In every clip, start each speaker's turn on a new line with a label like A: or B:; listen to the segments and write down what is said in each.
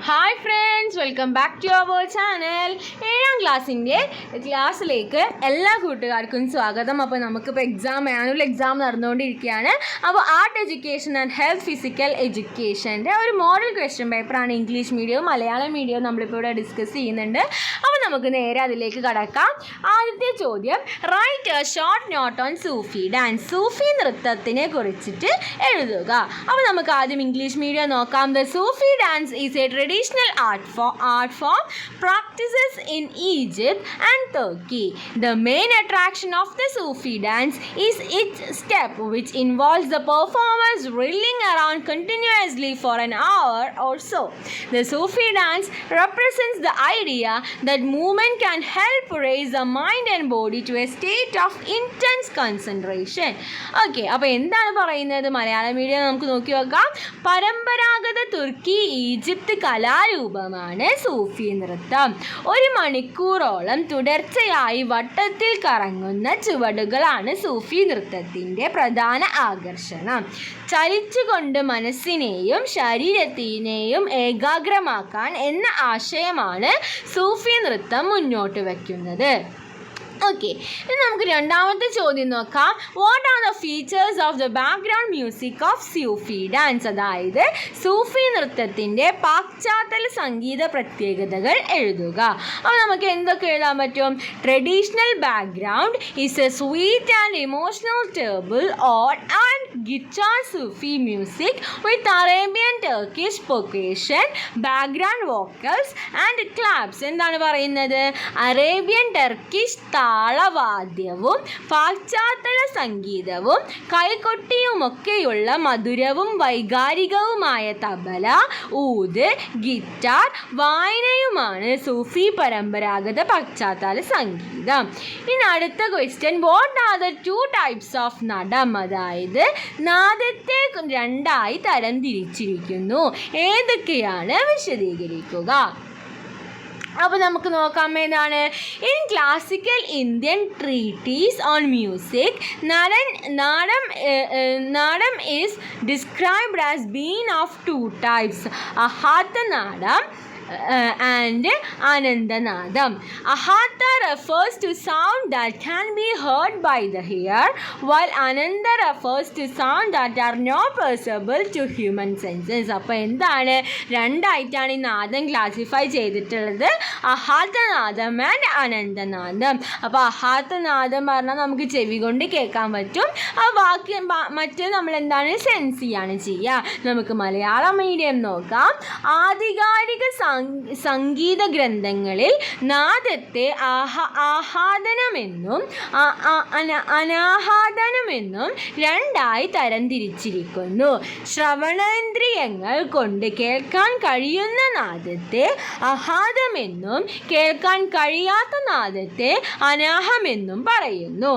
A: Hi friends, welcome back to our channel. 7ാം ക്ലാസ്സിലേക്ക് എല്ലാ കൂട്ടുകാർക്കും സ്വാഗതം. അപ്പോൾ നമുക്കിപ്പോൾ ആനുവൽ എക്സാം നടന്നുകൊണ്ടിരിക്കുകയാണ്. അപ്പോൾ art education and health physical എഡ്യൂക്കേഷൻ്റെ ഒരു മോഡൽ ക്വസ്റ്റ്യൻ പേപ്പറാണ്. ഇംഗ്ലീഷ് മീഡിയവും മലയാളം മീഡിയവും നമ്മളിപ്പോൾ ഇവിടെ ഡിസ്കസ് ചെയ്യുന്നുണ്ട്. അപ്പോൾ നമുക്ക് നേരെ അതിലേക്ക് കടക്കാം. ആദ്യത്തെ ചോദ്യം, write a short note on Sufi dance. സൂഫി നൃത്തത്തിനെ കുറിച്ചിട്ട് എഴുതുക. അപ്പോൾ നമുക്ക് ആദ്യം ഇംഗ്ലീഷ് മീഡിയം നോക്കാം. The Sufi dance is a traditional art form practices in Egypt and Turkey. The main attraction of the Sufi dance is its step, which involves the performers reeling around continuously for an hour or so. The Sufi dance represents the idea that movement can help raise the mind and body to a state of intense concentration. Okay, അപ്പോൾ എന്താണ് പറയുന്നത്? Malayalam medium നമുക്ക് നോക്കി നോക്കാം. പരമ്പരാഗത തുർക്കി Egypt കലാരൂപമാണ് സൂഫി നൃത്തം. 1 മണിക്കൂറോളം തുടർച്ചയായി വട്ടത്തിൽ കറങ്ങുന്ന ചുവടുകളാണ് സൂഫി നൃത്തത്തിൻ്റെ പ്രധാന ആകർഷണം. ചലിച്ചുകൊണ്ട് മനസ്സിനെയും ശരീരത്തിനെയും ഏകാഗ്രമാക്കാൻ എന്ന ആശയമാണ് സൂഫി നൃത്തം മുന്നോട്ട് വയ്ക്കുന്നത്. ഓക്കെ, ഇനി നമുക്ക് രണ്ടാമത്തെ ചോദ്യം നോക്കാം. What are the features of the background music of Sufi dance? അതായത് സൂഫി നൃത്തത്തിൻ്റെ പാശ്ചാത്തല സംഗീത പ്രത്യേകതകൾ എഴുതുക. അപ്പോൾ നമുക്ക് എന്തൊക്കെ എഴുതാൻ പറ്റും? Traditional background is a sweet and emotional table on and guitar Sufi music with Arabian Turkish percussion background vocals and claps. എന്താണ് പറയുന്നത്? അറേബ്യൻ ടർക്കിഷ് താളവാദ്യവും പാശ്ചാത്തല സംഗീതവും കൈകൊട്ടിയുമൊക്കെയുള്ള മധുരവും വൈകാരികവുമായ തബല, ഊത്, ഗിറ്റാർ, വായനയുമാണ് സൂഫി പരമ്പരാഗത പശ്ചാത്തല സംഗീതം. ഇനി അടുത്ത question, what are the 2 types of nadam? അതായത് നാദത്തെ 2ആയി തരം തിരിച്ചിരിക്കുന്നു. ഏതൊക്കെയാണ്? വിശദീകരിക്കുക. അപ്പോൾ നമുക്ക് നോക്കാം ഏതാണ്. In classical Indian treatise on music, nadam is described as being of 2 types, Ahatanadam and Anandanadam. Ahata refers to sound that can be heard by the ear, while Ananda refers to sound that are not perceivable to human senses. അപ്പോൾ എന്താണ്? 2 ആയിട്ടാണ് ഈ നാദം classify ചെയ്തിട്ടുള്ളത്, അഹാത്തനാദം and അനന്തനാദം. അപ്പോൾ അഹാത്തനാദം പറഞ്ഞാൽ നമുക്ക് ചെവി കൊണ്ട് കേൾക്കാൻ പറ്റും. ആ ബാക്കി മറ്റേ നമ്മൾ എന്താണ്? സെൻസ് ചെയ്യാണ് ചെയ്യുക. നമുക്ക് മലയാളം മീഡിയം നോക്കാം. ആധികാരിക സംഗീത ഗ്രന്ഥങ്ങളിൽ നാദത്തെ ആഹാദനമെന്നും അനാഹാദനമെന്നും 2ആയി തരം തിരിച്ചിരിക്കുന്നു. ശ്രവണേന്ദ്രിയങ്ങൾ കൊണ്ട് കേൾക്കാൻ കഴിയുന്ന നാദത്തെ ആഹാദമെന്നും കേൾക്കാൻ കഴിയാത്ത നാദത്തെ അനാഹമെന്നും പറയുന്നു.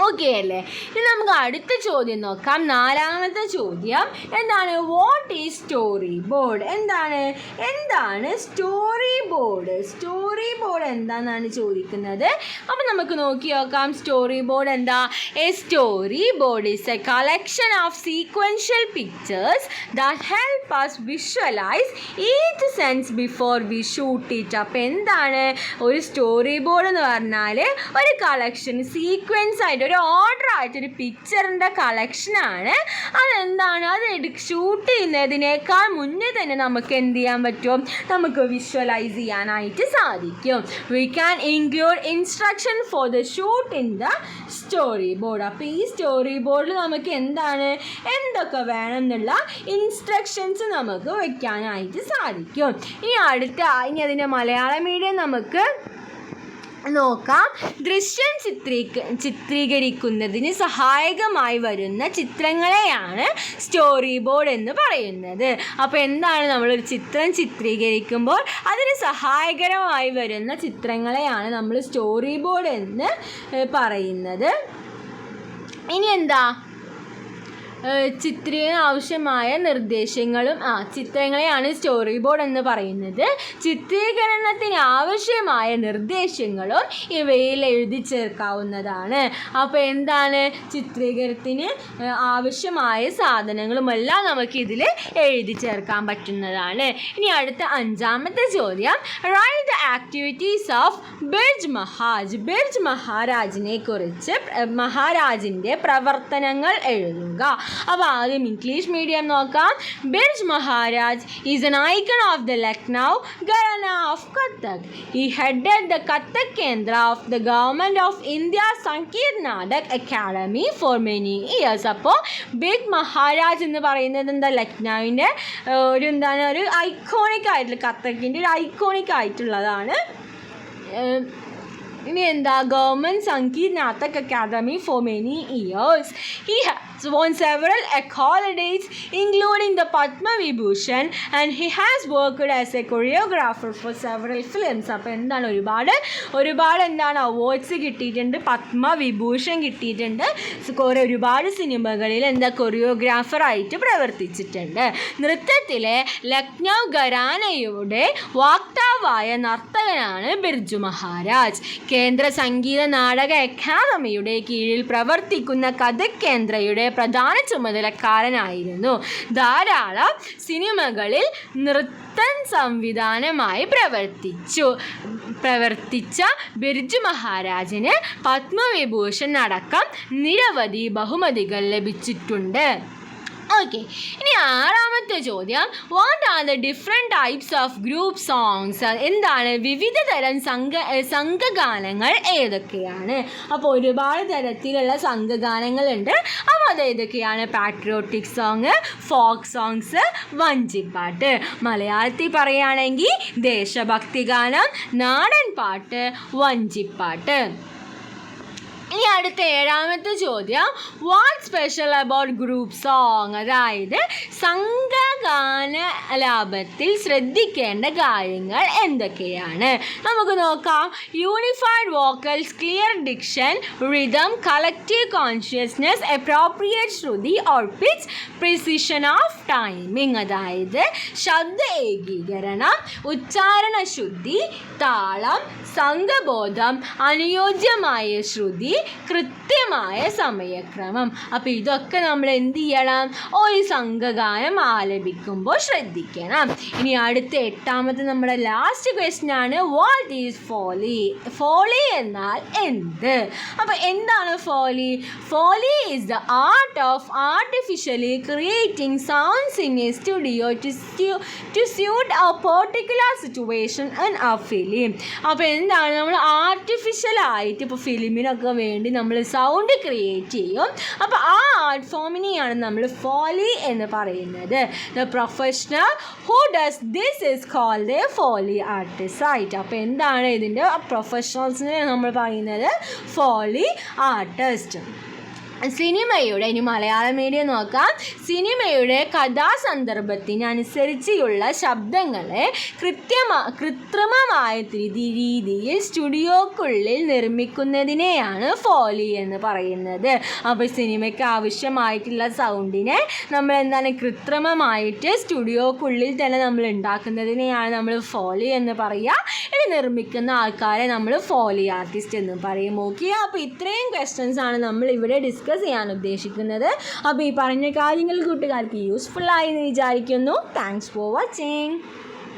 A: ഓക്കെ അല്ലേ? ഇനി നമുക്ക് അടുത്ത ചോദ്യം നോക്കാം. 4ാമത്തെ ചോദ്യം എന്താണ്? What is story board? എന്താണ് സ്റ്റോറി ബോർഡ്? സ്റ്റോറി ബോർഡ് എന്താണെന്നാണ് ചോദിക്കുന്നത്. അപ്പോൾ നമുക്ക് നോക്കി നോക്കാം. സ്റ്റോറി ബോർഡ് എന്താ? A story board is A collection of sequential pictures that help us visualise each sense before we shoot it. അപ്പോൾ എന്താണ് ഒരു സ്റ്റോറി ബോർഡ് എന്ന് പറഞ്ഞാൽ? ഒരു കളക്ഷൻ, സീക്വൻസ് ആയിട്ട് ഒരു ഓർഡർ ആയിട്ടൊരു പിക്ചറിൻ്റെ കളക്ഷനാണ്. അതെന്താണ്? അത് ഷൂട്ട് ചെയ്യുന്നതിനേക്കാൾ മുന്നേ തന്നെ നമുക്ക് എന്ത് ചെയ്യാൻ പറ്റും? നമുക്ക് വിഷ്വലൈസ് ചെയ്യാനായിട്ട് സാധിക്കും. We can include instruction for the shoot in the story board. അപ്പോൾ ഈ സ്റ്റോറി ബോർഡിൽ നമുക്ക് എന്തൊക്കെ വേണം എന്നുള്ള ഇൻസ്ട്രക്ഷൻസ് നമുക്ക് വയ്ക്കാനായിട്ട് സാധിക്കും. ഇനി അതിൻ്റെ മലയാളം മീഡിയം നമുക്ക് നോക്കാം. ദൃശ്യം ചിത്രീകരിക്കുന്നതിന് സഹായകമായി വരുന്ന ചിത്രങ്ങളെയാണ് സ്റ്റോറി ബോർഡ് എന്ന് പറയുന്നത്. അപ്പോൾ എന്താണ്? നമ്മളൊരു ചിത്രം ചിത്രീകരിക്കുമ്പോൾ അതിന് സഹായകരമായി വരുന്ന ചിത്രങ്ങളെയാണ് നമ്മൾ സ്റ്റോറി ബോർഡ് എന്ന് പറയുന്നത്. ഇനി എന്താ? ചിത്രീകരണത്തിന് ആവശ്യമായ നിർദ്ദേശങ്ങളും ചിത്രങ്ങളെയാണ് സ്റ്റോറി ബോർഡ് എന്ന് പറയുന്നത്. ചിത്രീകരണത്തിന് ആവശ്യമായ നിർദ്ദേശങ്ങളും ഇവയിൽ എഴുതി ചേർക്കാവുന്നതാണ്. അപ്പോൾ എന്താണ് ചിത്രീകരണത്തിന് ആവശ്യമായ സാധനങ്ങളുമെല്ലാം നമുക്കിതിൽ എഴുതി ചേർക്കാൻ പറ്റുന്നതാണ്. ഇനി അടുത്ത 5ാമത്തെ ചോദ്യം, write the activities of Birju Maharaj. Birju മഹാരാജിനെ കുറിച്ച് മഹാരാജിൻ്റെ പ്രവർത്തനങ്ങൾ എഴുതുക. അപ്പോൾ ആദ്യം ഇംഗ്ലീഷ് മീഡിയം നോക്കാം. Birju Maharaj is an icon of the Lucknow gharana of Kathak. He headed the Kathak Kendra of the government of India Sangeet Natak Akademi for many years. അപ്പോൾ ബിർജ് മഹാരാജ് എന്ന് പറയുന്നത് എന്താ, ലക്നൗവിൻ്റെ ഒരു ഐക്കോണിക് ആയിട്ടുള്ള കഥക്കിൻ്റെ ഒരു ഐക്കോണിക് ആയിട്ടുള്ളതാണ്. ഇനി എന്താ, government Sangeet Natak Akademi for many years. He has won several accolades including the Padma Vibhushan and he has worked as a choreographer for several films. അപ്പോൾ എന്താണ്, ഒരുപാട് എന്താണ് അവാർഡ്സ് കിട്ടിയിട്ടുണ്ട്, പത്മ വിഭൂഷൺ കിട്ടിയിട്ടുണ്ട്, ഒരുപാട് സിനിമകളിൽ എന്താ കൊറിയോഗ്രാഫറായിട്ട് പ്രവർത്തിച്ചിട്ടുണ്ട്. നൃത്തത്തിലെ ലക്നൗ ഘരാനയുടെ വാക്താവായ നർത്തകനാണ് ബിർജു മഹാരാജ്. കേന്ദ്ര സംഗീത നാടക അക്കാദമിയുടെ കീഴിൽ പ്രവർത്തിക്കുന്ന കഥക് കേന്ദ്രയുടെ പ്രധാന ചുമതലക്കാരനായിരുന്നു. ധാരാളം സിനിമകളിൽ നൃത്തം സംവിധാനമായി പ്രവർത്തിച്ച ബിർജു മഹാരാജിന് പത്മവിഭൂഷൺ അടക്കം നിരവധി ബഹുമതികൾ ലഭിച്ചിട്ടുണ്ട്. ഓക്കെ, ഇനി 6ാമത്തെ ചോദ്യം, what are the different types of group songs. എന്താണ് വിവിധ തരം സംഘഗാനങ്ങൾ ഏതൊക്കെയാണ്? അപ്പോൾ ഒരുപാട് തരത്തിലുള്ള സംഘഗാനങ്ങളുണ്ട്. അപ്പോൾ അത് ഏതൊക്കെയാണ്? Patriotic song, folk songs, vanchippattu. മലയാളത്തിൽ പറയുകയാണെങ്കിൽ ദേശഭക്തി ഗാനം, നാടൻ പാട്ട്, വഞ്ചിപ്പാട്ട്. ഇനി അടുത്ത 7ാമത്തെ ചോദ്യം, what special about group song. അതായത് സംഘഗാന ലാപത്തിൽ ശ്രദ്ധിക്കേണ്ട കാര്യങ്ങൾ എന്തൊക്കെയാണ്? നമുക്ക് നോക്കാം. Unified vocals, clear diction, rhythm, collective consciousness, appropriate shruti or pitch, precision of timing. അതായത് ശബ്ദ ഏകീകരണം, ഉച്ചാരണ ശുദ്ധി, താളം, സംഘബോധം, അനുയോജ്യമായ ശ്രുതി, കൃത്യമായ സമയക്രമം. അപ്പോൾ ഇതൊക്കെ നമ്മൾ എന്ത് ചെയ്യണം? ഒരു സംഘഗാനം ആലപിക്കുമ്പോൾ ശ്രദ്ധിക്കണം. ഇനി അടുത്ത 8ാമത്തെ നമ്മുടെ ലാസ്റ്റ് ക്വസ്റ്റ്യൻ ആണ്, വാട്ട് ഈസ് ഫോളി. ഫോളി എന്നാൽ എന്ത്? അപ്പോൾ എന്താണ് Foley? Foley is the art of artificially creating sounds in a studio to suit a particular situation in a film. അപ്പോൾ എന്താണ്, നമ്മൾ ആർട്ടിഫിഷ്യലായിട്ട് ഇപ്പോൾ ഫിലിമിനൊക്കെ വേണ്ടി നമ്മൾ സൗണ്ട് ക്രിയേറ്റ് ചെയ്യും. അപ്പോൾ ആ ആർട്ട് ഫോമിനെയാണ് നമ്മൾ ഫോളി എന്ന് പറയുന്നത്. The professional who does this is called a Foley artist ആയിട്ട്. അപ്പോൾ എന്താണ് ഇതിൻ്റെ പ്രൊഫഷണൽസിനെ നമ്മൾ പറയുന്നത്? Foley artist. സിനിമയുടെ, ഇനി മലയാളം മീഡിയം നോക്കാം. സിനിമയുടെ കഥാസന്ദർഭത്തിനനുസരിച്ചുള്ള ശബ്ദങ്ങളെ കൃത്രിമമായ രീതിയിൽ സ്റ്റുഡിയോക്കുള്ളിൽ നിർമ്മിക്കുന്നതിനെയാണ് ഫോളി എന്ന് പറയുന്നത്. അപ്പോൾ സിനിമയ്ക്ക് ആവശ്യമായിട്ടുള്ള സൗണ്ടിനെ നമ്മൾ എന്താണ് കൃത്രിമമായിട്ട് സ്റ്റുഡിയോക്കുള്ളിൽ തന്നെ നമ്മൾ ഉണ്ടാക്കുന്നതിനെയാണ് നമ്മൾ ഫോളി എന്ന് പറയുക. ഇത് നിർമ്മിക്കുന്ന ആൾക്കാരെ നമ്മൾ ഫോളി ആർട്ടിസ്റ്റ് എന്ന് പറയും. ഓക്കെ, അപ്പോൾ ഇത്രയും ക്വസ്റ്റ്യൻസ് ആണ് നമ്മൾ ഇവിടെ ഡിസ്കസ് ചെയ്യാൻ ഉദ്ദേശിക്കുന്നത്. അപ്പോൾ ഈ പറഞ്ഞ കാര്യങ്ങൾ കൂട്ടുകാർക്ക് യൂസ്ഫുൾ ആയി എന്ന് വിചാരിക്കുന്നു. Thanks for watching.